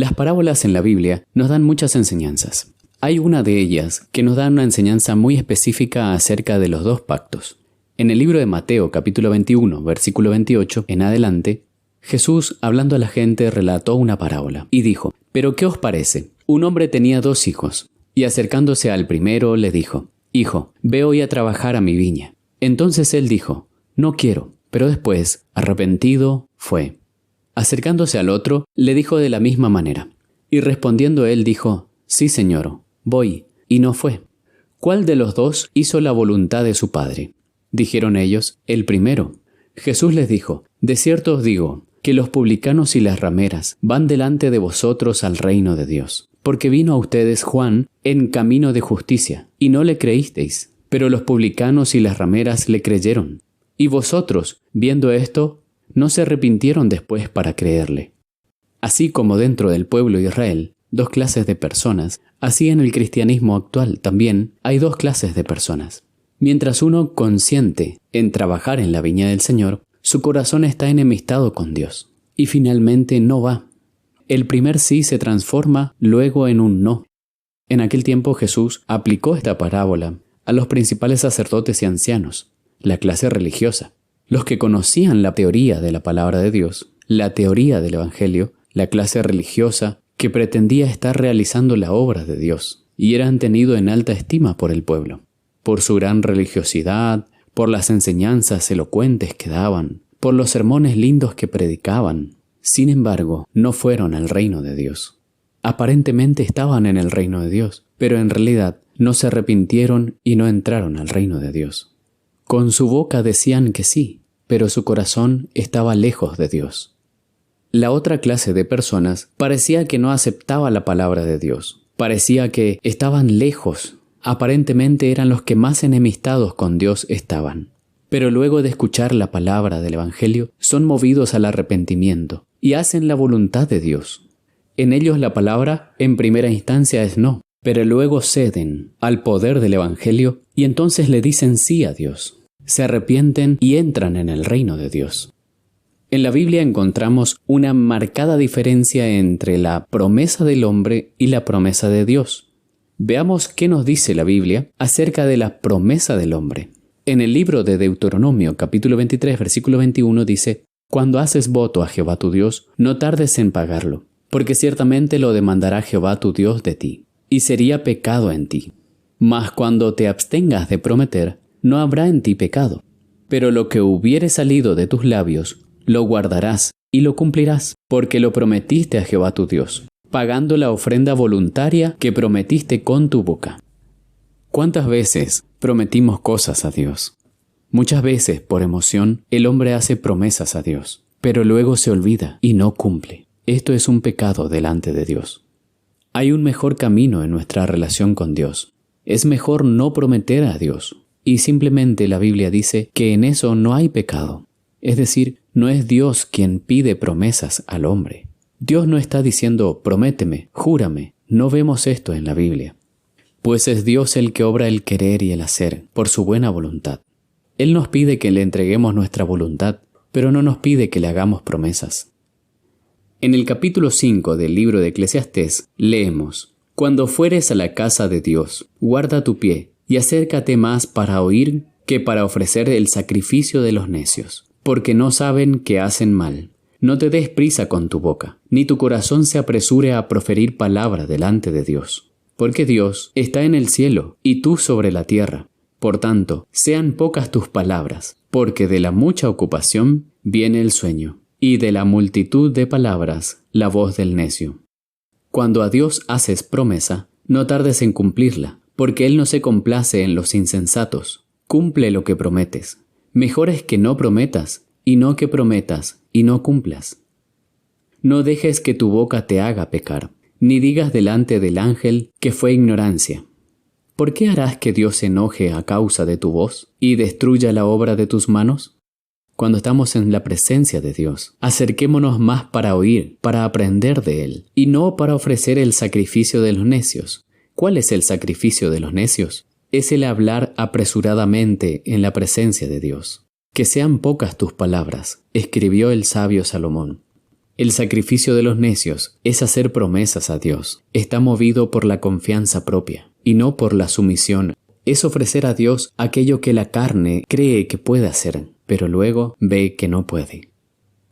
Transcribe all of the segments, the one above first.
Las parábolas en la Biblia nos dan muchas enseñanzas. Hay una de ellas que nos da una enseñanza muy específica acerca de los dos pactos. En el libro de Mateo, capítulo 21, versículo 28, en adelante, Jesús, hablando a la gente, relató una parábola y dijo: «¿Pero qué os parece? Un hombre tenía 2 hijos, y acercándose al primero le dijo: Hijo, ve hoy a trabajar a mi viña. Entonces él dijo: No quiero. Pero después, arrepentido, fue. Acercándose al otro, le dijo de la misma manera. Y respondiendo él dijo: Sí, señor, voy. Y no fue. ¿Cuál de los 2 hizo la voluntad de su padre? Dijeron ellos: El primero. Jesús les dijo: De cierto os digo, que los publicanos y las rameras van delante de vosotros al reino de Dios. Porque vino a ustedes Juan en camino de justicia, y no le creísteis. Pero los publicanos y las rameras le creyeron. Y vosotros, viendo esto, no se arrepintieron después para creerle. Así como dentro del pueblo de Israel, 2 clases de personas, así en el cristianismo actual también hay 2 clases de personas. Mientras uno consiente en trabajar en la viña del Señor, su corazón está enemistado con Dios, y finalmente no va. El primer sí se transforma luego en un no. En aquel tiempo Jesús aplicó esta parábola a los principales sacerdotes y ancianos, la clase religiosa, los que conocían la teoría de la palabra de Dios, la teoría del Evangelio, la clase religiosa que pretendía estar realizando la obra de Dios, y eran tenidos en alta estima por el pueblo, por su gran religiosidad, por las enseñanzas elocuentes que daban, por los sermones lindos que predicaban. Sin embargo, no fueron al reino de Dios. Aparentemente estaban en el reino de Dios, pero en realidad no se arrepintieron y no entraron al reino de Dios. Con su boca decían que sí, pero su corazón estaba lejos de Dios. La otra clase de personas parecía que no aceptaba la palabra de Dios. Parecía que estaban lejos. Aparentemente eran los que más enemistados con Dios estaban. Pero luego de escuchar la palabra del Evangelio, son movidos al arrepentimiento y hacen la voluntad de Dios. En ellos la palabra, en primera instancia, es no, pero luego ceden al poder del Evangelio y entonces le dicen sí a Dios. Se arrepienten y entran en el reino de Dios. En la Biblia encontramos una marcada diferencia entre la promesa del hombre y la promesa de Dios. Veamos qué nos dice la Biblia acerca de la promesa del hombre. En el libro de Deuteronomio, capítulo 23, versículo 21, dice: Cuando haces voto a Jehová tu Dios, no tardes en pagarlo, porque ciertamente lo demandará Jehová tu Dios de ti, y sería pecado en ti. Mas cuando te abstengas de prometer, no habrá en ti pecado. Pero lo que hubiere salido de tus labios, lo guardarás y lo cumplirás, porque lo prometiste a Jehová tu Dios, pagando la ofrenda voluntaria que prometiste con tu boca. ¿Cuántas veces prometimos cosas a Dios? Muchas veces, por emoción, el hombre hace promesas a Dios, pero luego se olvida y no cumple. Esto es un pecado delante de Dios. Hay un mejor camino en nuestra relación con Dios. Es mejor no prometer a Dios. Y simplemente la Biblia dice que en eso no hay pecado. Es decir, no es Dios quien pide promesas al hombre. Dios no está diciendo: prométeme, júrame. No vemos esto en la Biblia. Pues es Dios el que obra el querer y el hacer, por su buena voluntad. Él nos pide que le entreguemos nuestra voluntad, pero no nos pide que le hagamos promesas. En el capítulo 5 del libro de Eclesiastés leemos: Cuando fueres a la casa de Dios, guarda tu pie, y acércate más para oír que para ofrecer el sacrificio de los necios, porque no saben que hacen mal. No te des prisa con tu boca, ni tu corazón se apresure a proferir palabra delante de Dios. Porque Dios está en el cielo, y tú sobre la tierra. Por tanto, sean pocas tus palabras, porque de la mucha ocupación viene el sueño, y de la multitud de palabras la voz del necio. Cuando a Dios haces promesa, no tardes en cumplirla, porque Él no se complace en los insensatos. Cumple lo que prometes. Mejor es que no prometas, y no que prometas, y no cumplas. No dejes que tu boca te haga pecar, ni digas delante del ángel que fue ignorancia. ¿Por qué harás que Dios se enoje a causa de tu voz y destruya la obra de tus manos? Cuando estamos en la presencia de Dios, acerquémonos más para oír, para aprender de Él, y no para ofrecer el sacrificio de los necios. ¿Cuál es el sacrificio de los necios? Es el hablar apresuradamente en la presencia de Dios. Que sean pocas tus palabras, escribió el sabio Salomón. El sacrificio de los necios es hacer promesas a Dios. Está movido por la confianza propia y no por la sumisión. Es ofrecer a Dios aquello que la carne cree que puede hacer, pero luego ve que no puede.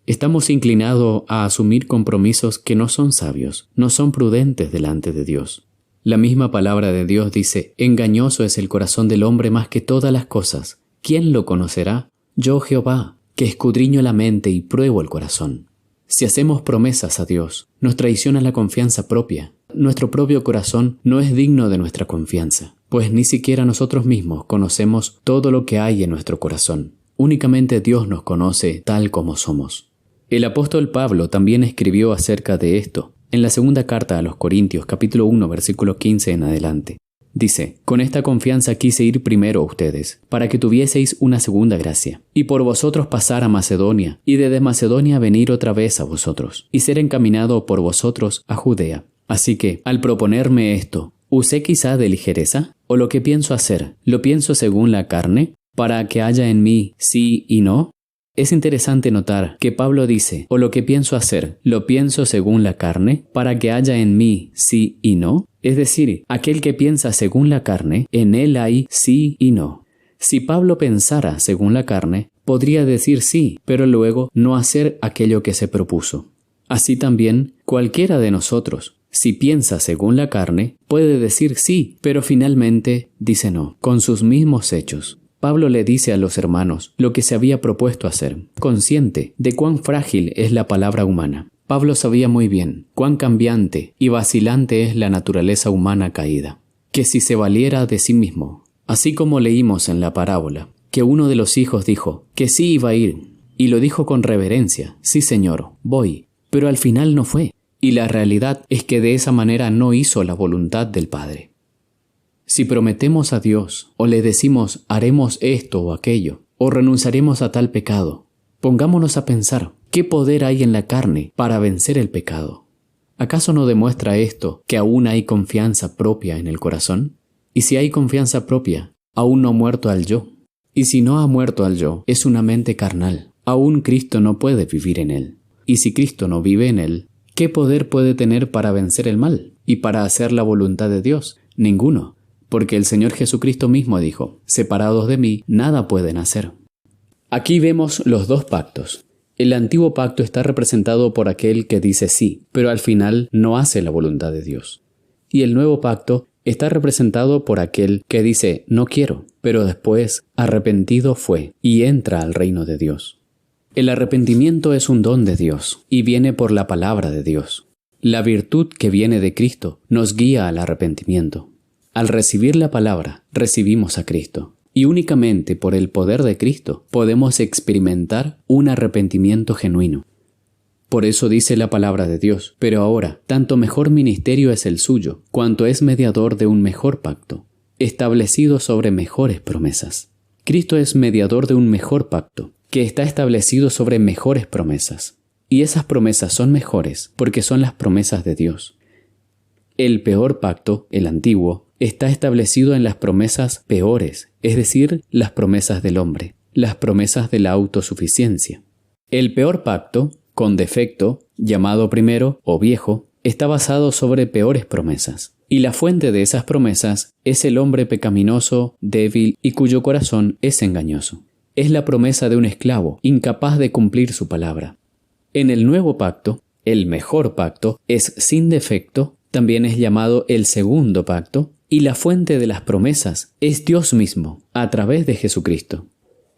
Estamos inclinados a asumir compromisos que no son sabios, no son prudentes delante de Dios. La misma palabra de Dios dice: engañoso es el corazón del hombre más que todas las cosas. ¿Quién lo conocerá? Yo, Jehová, que escudriño la mente y pruebo el corazón. Si hacemos promesas a Dios, nos traiciona la confianza propia. Nuestro propio corazón no es digno de nuestra confianza, pues ni siquiera nosotros mismos conocemos todo lo que hay en nuestro corazón. Únicamente Dios nos conoce tal como somos. El apóstol Pablo también escribió acerca de esto en la segunda carta a los Corintios, capítulo 1, versículo 15 en adelante. Dice: con esta confianza quise ir primero a ustedes, para que tuvieseis una segunda gracia, y por vosotros pasar a Macedonia, y desde Macedonia venir otra vez a vosotros, y ser encaminado por vosotros a Judea. Así que, al proponerme esto, ¿usé quizá de ligereza? ¿O lo que pienso hacer, lo pienso según la carne, para que haya en mí sí y no? Es interesante notar que Pablo dice: o lo que pienso hacer, lo pienso según la carne, para que haya en mí sí y no. Es decir, aquel que piensa según la carne, en él hay sí y no. Si Pablo pensara según la carne, podría decir sí, pero luego no hacer aquello que se propuso. Así también, cualquiera de nosotros, si piensa según la carne, puede decir sí, pero finalmente dice no, con sus mismos hechos. Pablo le dice a los hermanos lo que se había propuesto hacer, consciente de cuán frágil es la palabra humana. Pablo sabía muy bien cuán cambiante y vacilante es la naturaleza humana caída, que si se valiera de sí mismo, así como leímos en la parábola, que uno de los hijos dijo que sí iba a ir, y lo dijo con reverencia: sí, Señor, voy, pero al final no fue, y la realidad es que de esa manera no hizo la voluntad del Padre. Si prometemos a Dios, o le decimos haremos esto o aquello, o renunciaremos a tal pecado, pongámonos a pensar, ¿qué poder hay en la carne para vencer el pecado? ¿Acaso no demuestra esto que aún hay confianza propia en el corazón? Y si hay confianza propia, aún no ha muerto al yo. Y si no ha muerto al yo, es una mente carnal. Aún Cristo no puede vivir en él. Y si Cristo no vive en él, ¿qué poder puede tener para vencer el mal y para hacer la voluntad de Dios? Ninguno. Porque el Señor Jesucristo mismo dijo: separados de mí, nada pueden hacer. Aquí vemos los dos pactos. El antiguo pacto está representado por aquel que dice sí, pero al final no hace la voluntad de Dios. Y el nuevo pacto está representado por aquel que dice no quiero, pero después arrepentido fue y entra al reino de Dios. El arrepentimiento es un don de Dios y viene por la palabra de Dios. La virtud que viene de Cristo nos guía al arrepentimiento. Al recibir la palabra, recibimos a Cristo. Y únicamente por el poder de Cristo podemos experimentar un arrepentimiento genuino. Por eso dice la palabra de Dios: pero ahora, tanto mejor ministerio es el suyo, cuanto es mediador de un mejor pacto, establecido sobre mejores promesas. Cristo es mediador de un mejor pacto, que está establecido sobre mejores promesas. Y esas promesas son mejores porque son las promesas de Dios. El peor pacto, el antiguo, está establecido en las promesas peores, es decir, las promesas del hombre, las promesas de la autosuficiencia. El peor pacto, con defecto, llamado primero o viejo, está basado sobre peores promesas. Y la fuente de esas promesas es el hombre pecaminoso, débil y cuyo corazón es engañoso. Es la promesa de un esclavo, incapaz de cumplir su palabra. En el nuevo pacto, el mejor pacto, es sin defecto, también es llamado el segundo pacto, y la fuente de las promesas es Dios mismo, a través de Jesucristo.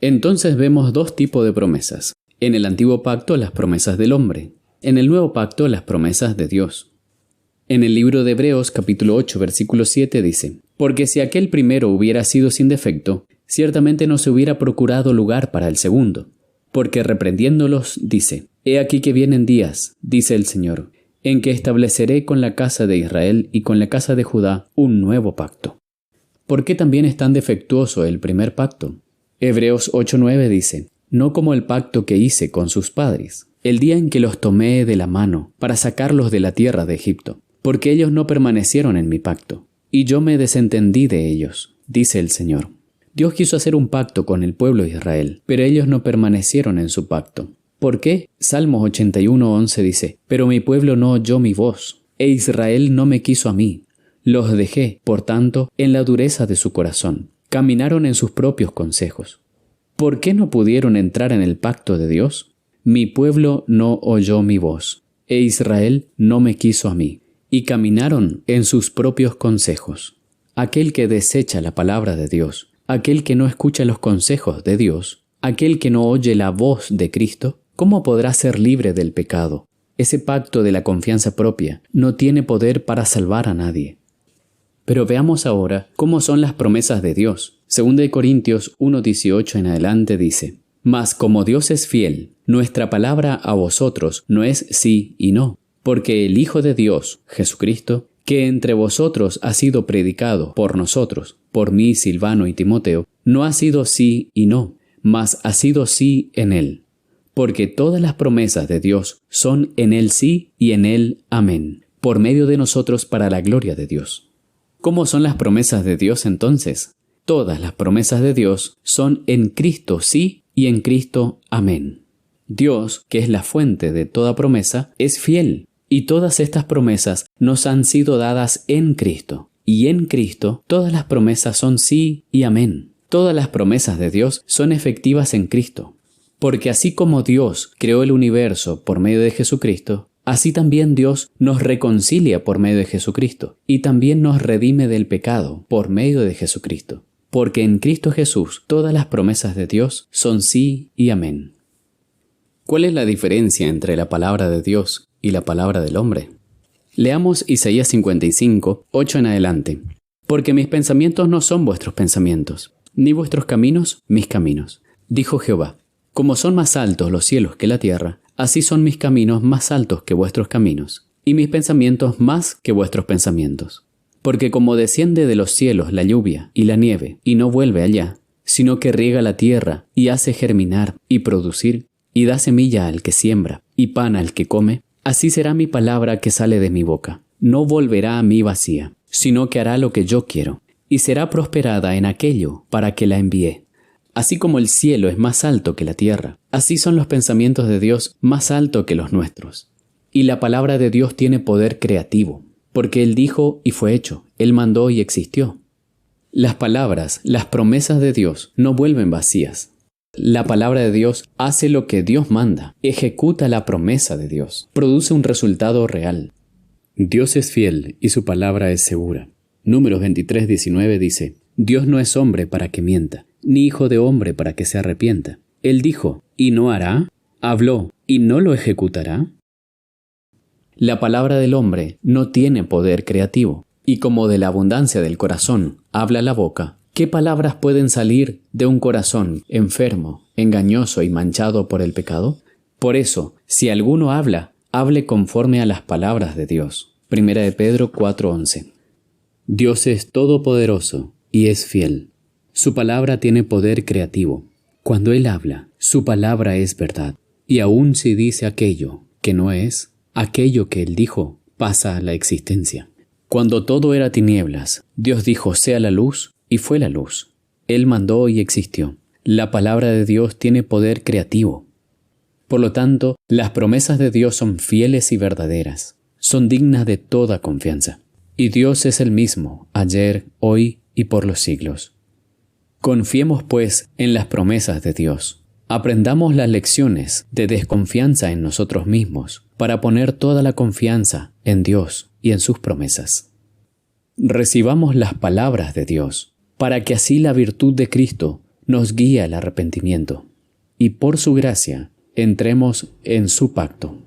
Entonces vemos dos tipos de promesas. En el antiguo pacto, las promesas del hombre. En el nuevo pacto, las promesas de Dios. En el libro de Hebreos, capítulo 8, versículo 7 dice: porque si aquel primero hubiera sido sin defecto, ciertamente no se hubiera procurado lugar para el segundo. Porque reprendiéndolos, dice: he aquí que vienen días, dice el Señor, en que estableceré con la casa de Israel y con la casa de Judá un nuevo pacto. ¿Por qué también es tan defectuoso el primer pacto? Hebreos 8:9 dice: no como el pacto que hice con sus padres, el día en que los tomé de la mano para sacarlos de la tierra de Egipto, porque ellos no permanecieron en mi pacto, y yo me desentendí de ellos, dice el Señor. Dios quiso hacer un pacto con el pueblo de Israel, pero ellos no permanecieron en su pacto. ¿Por qué? Salmos 81:11 dice: Pero mi pueblo no oyó mi voz, e Israel no me quiso a mí. Los dejé, por tanto, en la dureza de su corazón. Caminaron en sus propios consejos. ¿Por qué no pudieron entrar en el pacto de Dios? Mi pueblo no oyó mi voz, e Israel no me quiso a mí. Y caminaron en sus propios consejos. Aquel que desecha la palabra de Dios, aquel que no escucha los consejos de Dios, aquel que no oye la voz de Cristo, ¿cómo podrá ser libre del pecado? Ese pacto de la confianza propia no tiene poder para salvar a nadie. Pero veamos ahora cómo son las promesas de Dios. 2 Corintios 1:18 en adelante dice: Mas como Dios es fiel, nuestra palabra a vosotros no es sí y no, porque el Hijo de Dios, Jesucristo, que entre vosotros ha sido predicado por nosotros, por mí, Silvano y Timoteo, no ha sido sí y no, mas ha sido sí en él. Porque todas las promesas de Dios son en él sí y en él amén, por medio de nosotros para la gloria de Dios. ¿Cómo son las promesas de Dios entonces? Todas las promesas de Dios son en Cristo sí y en Cristo amén. Dios, que es la fuente de toda promesa, es fiel, y todas estas promesas nos han sido dadas en Cristo. Y en Cristo todas las promesas son sí y amén. Todas las promesas de Dios son efectivas en Cristo. Porque así como Dios creó el universo por medio de Jesucristo, así también Dios nos reconcilia por medio de Jesucristo y también nos redime del pecado por medio de Jesucristo. Porque en Cristo Jesús todas las promesas de Dios son sí y amén. ¿Cuál es la diferencia entre la palabra de Dios y la palabra del hombre? Leamos Isaías 55, 8 en adelante. Porque mis pensamientos no son vuestros pensamientos, ni vuestros caminos mis caminos, dijo Jehová. Como son más altos los cielos que la tierra, así son mis caminos más altos que vuestros caminos, y mis pensamientos más que vuestros pensamientos. Porque como desciende de los cielos la lluvia y la nieve, y no vuelve allá, sino que riega la tierra, y hace germinar y producir, y da semilla al que siembra, y pan al que come, así será mi palabra que sale de mi boca. No volverá a mí vacía, sino que hará lo que yo quiero, y será prosperada en aquello para que la envié. Así como el cielo es más alto que la tierra, así son los pensamientos de Dios más altos que los nuestros. Y la palabra de Dios tiene poder creativo, porque Él dijo y fue hecho, Él mandó y existió. Las palabras, las promesas de Dios no vuelven vacías. La palabra de Dios hace lo que Dios manda, ejecuta la promesa de Dios, produce un resultado real. Dios es fiel y su palabra es segura. Números 23:19 dice: Dios no es hombre para que mienta, ni hijo de hombre para que se arrepienta. Él dijo, ¿y no hará? Habló, ¿y no lo ejecutará? La palabra del hombre no tiene poder creativo, y como de la abundancia del corazón habla la boca, ¿qué palabras pueden salir de un corazón enfermo, engañoso y manchado por el pecado? Por eso, si alguno habla, hable conforme a las palabras de Dios. 1 de Pedro 4:11. Dios es todopoderoso y es fiel. Su palabra tiene poder creativo. Cuando Él habla, su palabra es verdad. Y aun si dice aquello que no es, aquello que Él dijo pasa a la existencia. Cuando todo era tinieblas, Dios dijo: sea la luz, y fue la luz. Él mandó y existió. La palabra de Dios tiene poder creativo. Por lo tanto, las promesas de Dios son fieles y verdaderas. Son dignas de toda confianza. Y Dios es el mismo, ayer, hoy y por los siglos. Confiemos, pues, en las promesas de Dios. Aprendamos las lecciones de desconfianza en nosotros mismos para poner toda la confianza en Dios y en sus promesas. Recibamos las palabras de Dios, para que así la virtud de Cristo nos guíe al arrepentimiento, y por su gracia entremos en su pacto.